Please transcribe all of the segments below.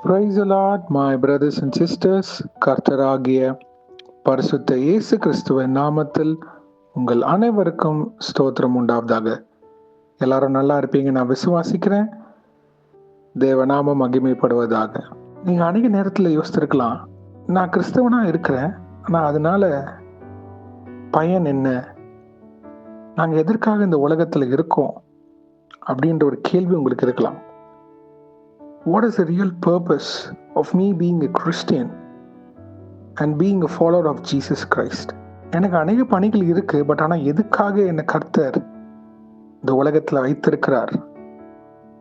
Praise the Lord, my brothers and sisters. கர்த்தராகிய பரிசுத்த இயேசு கிறிஸ்துவின் நாமத்தில் உங்கள் அனைவருக்கும் ஸ்தோத்திரம் உண்டாவதாக. எல்லாரும் நல்லா இருப்பீங்க நான் விசுவாசிக்கிறேன். தேவநாமம் மகிமைப்படுவதாக. நீங்கள் அநேக நேரத்தில் யோசித்திருக்கலாம், நான் கிறிஸ்தவனா இருக்கிறேன், ஆனால் அதனால பயன் என்ன? நாங்கள் எதற்காக இந்த உலகத்தில் இருக்கோம் அப்படின்ற ஒரு கேள்வி உங்களுக்கு இருக்கலாம். What is the real purpose of me being a Christian and being a follower of Jesus Christ? எனக்கு அநேக பணிகள் இருக்கு, பட் ஆனால் எதுக்காக என்னை கர்த்தர் இந்த உலகத்தில் வைத்திருக்கிறார்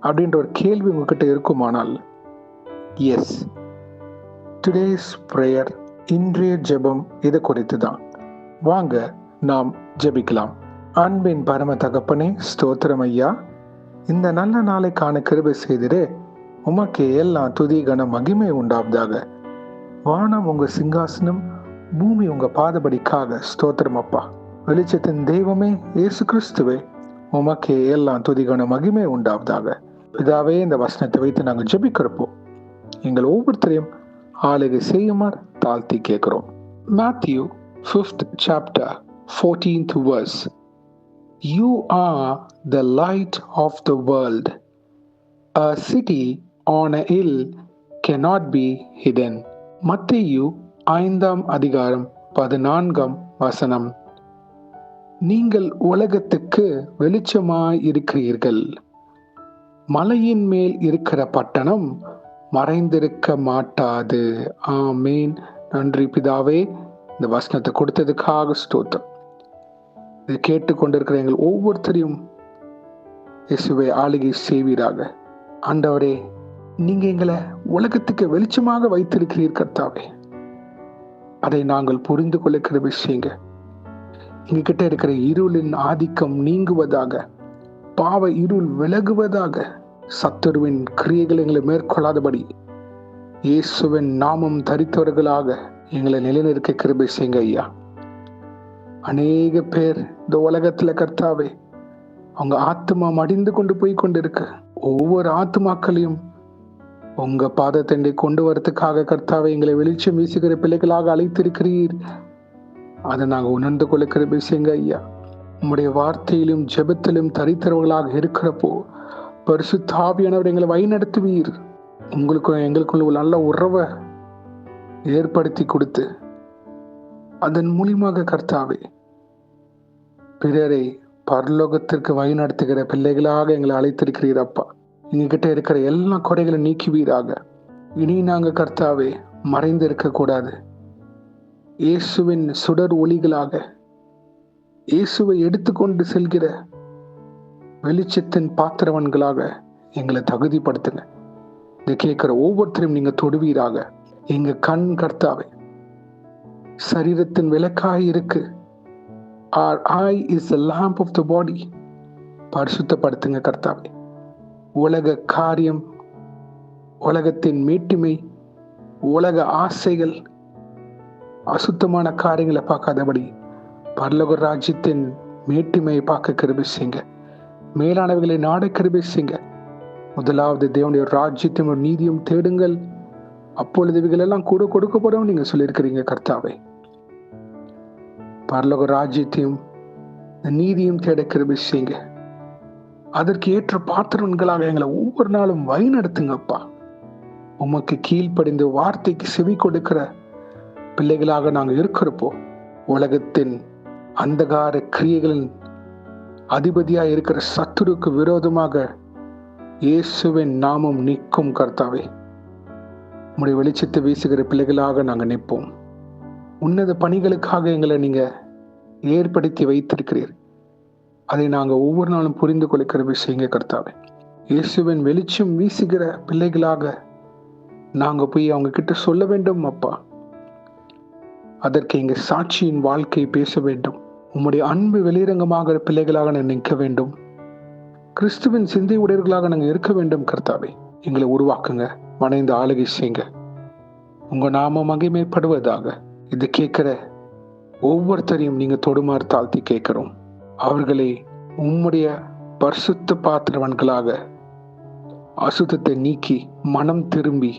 அப்படின்ற ஒரு கேள்வி உங்ககிட்ட இருக்குமானால், எஸ், டுடேஸ் ப்ரேயர், இன்றைய ஜெபம் இதை குறித்து தான். வாங்க நாம் ஜெபிக்கலாம். அன்பின் பரம தகப்பனே, ஸ்தோத்திரம் ஐயா. இந்த நல்ல நாளை காண கிருபை செய்திரு. உமக்கே எல்லாம் துதி கன மகிமை உண்டாவதாக. வானம் உங்க சிங்காசனம், பூமி உங்க பாதபடிக்காக. ஸ்தோத்திரம் அப்பா. வெளிச்சத்தின் தெய்வமே இயேசு கிறிஸ்துவே, உமக்கே எல்லாம் துதி கன மகிமை உண்டாவதாக. இதாவே இந்த வசனத்தை வைத்து நாங்கள் ஜெபிக்கிறப்போ எங்கள் ஒவ்வொருத்தரையும் ஆளுகை செய்யுமாறு தாழ்த்தி கேட்கிறோம். Matthew 5th chapter 14th verse. You are the light of the world. A city on a hill cannot be hidden. மத்தேயு 5ஆம் அதிகாரம் 14ஆம் வசனம். நீங்கள் உலகத்துக்கு வெளிச்சமாய் இருக்கிறீர்கள். மலையின் மேல் இருக்கிற பட்டணம் மறைந்திருக்க மாட்டாது. ஆமேன். நன்றி பிதாவே, இந்த வசனத்தை கொடுத்ததுக்காக ஸ்தோத்திரம். இதை கேட்டுக்கொண்டிருக்கிற எங்கள் ஒவ்வொருத்தரையும் இயேசுவை ஆளுகை செய்வீராக. ஆண்டவரே, நீங்க எங்களை உலகத்துக்கு வெளிச்சமாக வைத்திருக்கிறீர் கர்த்தாவே. அதை நாங்கள் புரிந்து கொள்ளுகிற விஷயங்க. எங்ககிட்ட இருக்கிற இருளின் ஆதிக்கம் நீங்குவதாக, பாவ இருள் விலகுவதாக, சத்துருவின் கிரியைகள் எங்களை மேற்கொள்ளாதபடி இயேசுவின் நாமம் தரித்தவர்களாக எங்களை நிலைநிற்க கிருபை செய்யுங்க ஐயா. அநேக பேர் இந்த உலகத்துல கர்த்தாவே, அவங்க ஆத்மா மடிந்து கொண்டு போய் கொண்டிருக்கு. ஒவ்வொரு ஆத்மாக்களையும் உங்க பாதத்தண்டை கொண்டு வரதுக்காக கர்த்தாவை எங்களை வெளிச்சம் வீசுகிற பிள்ளைகளாக அழைத்திருக்கிறீர். அதை நாங்கள் உணர்ந்து கொள்ளுகிற விஷயங்க ஐயா. உங்களுடைய வார்த்தையிலும் ஜெபத்திலும் தரித்திரவர்களாக இருக்கிறப்போ பரிசுத்த ஆவியானவர் எங்களை வழிநடத்துவீர். உங்களுக்கும் எங்களுக்குள்ள ஒரு நல்ல உறவை ஏற்படுத்தி கொடுத்து அதன் மூலியமாக கர்த்தாவே பிறரை பரலோகத்திற்கு வழிநடத்துகிற பிள்ளைகளாக எங்களை அழைத்திருக்கிறீர் அப்பா. எங்ககிட்ட இருக்கிற எல்லா குறைகளை நீக்குவீராக. இனி நாங்கள் கர்த்தாவே மறைந்து இருக்கக்கூடாது. இயேசுவின் சுடர் ஒளிகளாக, இயேசுவை எடுத்துக்கொண்டு செல்கிற வெளிச்சத்தின் பாத்திரவன்களாக எங்களை தகுதிப்படுத்துங்க. இதை கேட்கிற ஒவ்வொருத்தரையும் நீங்க தொடுவீராக. எங்க கண் கர்த்தாவே சரீரத்தின் விளக்காய் இருக்கு. Our eye is the lamp of the body. பரிசுத்தப்படுத்துங்க கர்த்தாவே. உலக காரியம், உலகத்தின் மேட்டிமை, உலக ஆசைகள், அசுத்தமான காரியங்களை பார்க்காதபடி பரலோக ராஜ்யத்தின் மேட்டிமையை பார்க்க கிருபை செய்யுங்க. மேலானவைகளை நாட கிருபை செய்யுங்க. முதலாவது தேவனுடைய ராஜ்யத்தையும் ஒரு நீதியும் தேடுங்கள், அப்பொழுது இவைகள் எல்லாம் கூட கொடுக்கப்படும் நீங்க சொல்லியிருக்கிறீங்க கர்த்தாவே. பரலோக ராஜ்யத்தையும் நீதியும் தேட கிருபை செய்யுங்க. அதற்கு ஏற்ற பாத்திரங்களாக எங்களை ஒவ்வொரு நாளும் வழி நடத்துங்கப்பா. உமக்கு கீழ்ப்படிந்து வார்த்தைக்கு செவி கொடுக்கிற பிள்ளைகளாக நாங்கள் இருக்கிறப்போ உலகத்தின் அந்தகார கிரியைகளின் அதிபதியா இருக்கிற சத்துருக்கு விரோதமாக இயேசுவின் நாமம் நிற்கும் கர்த்தாவே. உம்முடைய வெளிச்சத்தை வீசுகிற பிள்ளைகளாக நாங்கள் நிற்போம். உன்னத பணிகளுக்காக எங்களை நீங்க ஏற்படுத்தி வைத்திருக்கிறீர். அதை நாங்கள் ஒவ்வொரு நாளும் புரிந்து கொள்ளுகிற விஷயங்க கர்த்தாவே. இயேசுவின் வெளிச்சம் வீசுகிற பிள்ளைகளாக நாங்க போய் அவங்க கிட்ட சொல்ல வேண்டும் அப்பா. அதற்கு எங்க சாட்சியின் வாழ்க்கை பேச வேண்டும். உம்முடைய அன்பு வெளிரங்கமாகிற பிள்ளைகளாக நாங்கள் நிற்க வேண்டும். கிறிஸ்துவின் சிந்தை உடையவர்களாக நாங்கள் இருக்க வேண்டும் கர்த்தாவே. எங்களை உருவாக்குங்க, மனைந்து ஆளுகை செய்யுங்க. உங்க நாம மகிமைப்படுவதாக. இது கேட்கிற ஒவ்வொருத்தரையும் நீங்க தொடுமாறு தாழ்த்தி கேட்கிறோம். அவர்களை உம்முடைய பரிசுத்த பாத்திரவன்களாக அசுத்தத்தை நீக்கி மனம் திரும்பி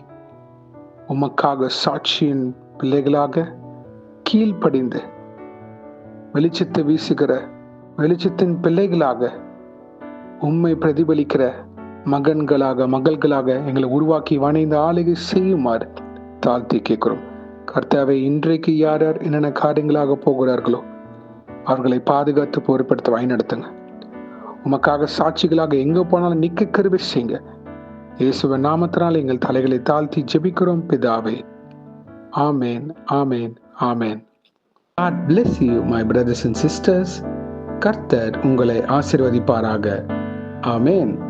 உமக்காக சாட்சியின் பிள்ளைகளாக கீழ்ப்படிந்து வெளிச்சத்தை வீசுகிற வெளிச்சத்தின் பிள்ளைகளாக உம்மை பிரதிபலிக்கிற மகன்களாக மகள்களாக எங்களை உருவாக்கி வணைந்து ஆளுகை செய்யுமாறு தாழ்த்தி கேட்கிறோம். கர்த்தாவை, இன்றைக்கு யார் யார் என்னென்ன காரியங்களாக போகிறார்களோ அவர்களை பாதுகாத்து பொறுப்படுத்த வழிநடத்துங்க. உமக்காக சாட்சிகளாக எங்க போனாலும் நிக்க கிருபை செய்யுங்க. இயேசுவின் நாமத்தினால் எங்கள் தலைகளை தாழ்த்தி ஜெபிக்கிறோம் பிதாவே. ஆமேன், ஆமேன், ஆமேன். God bless you, my brothers and sisters. கர்த்தர் உங்களை ஆசீர்வதிப்பாராக. ஆமேன்.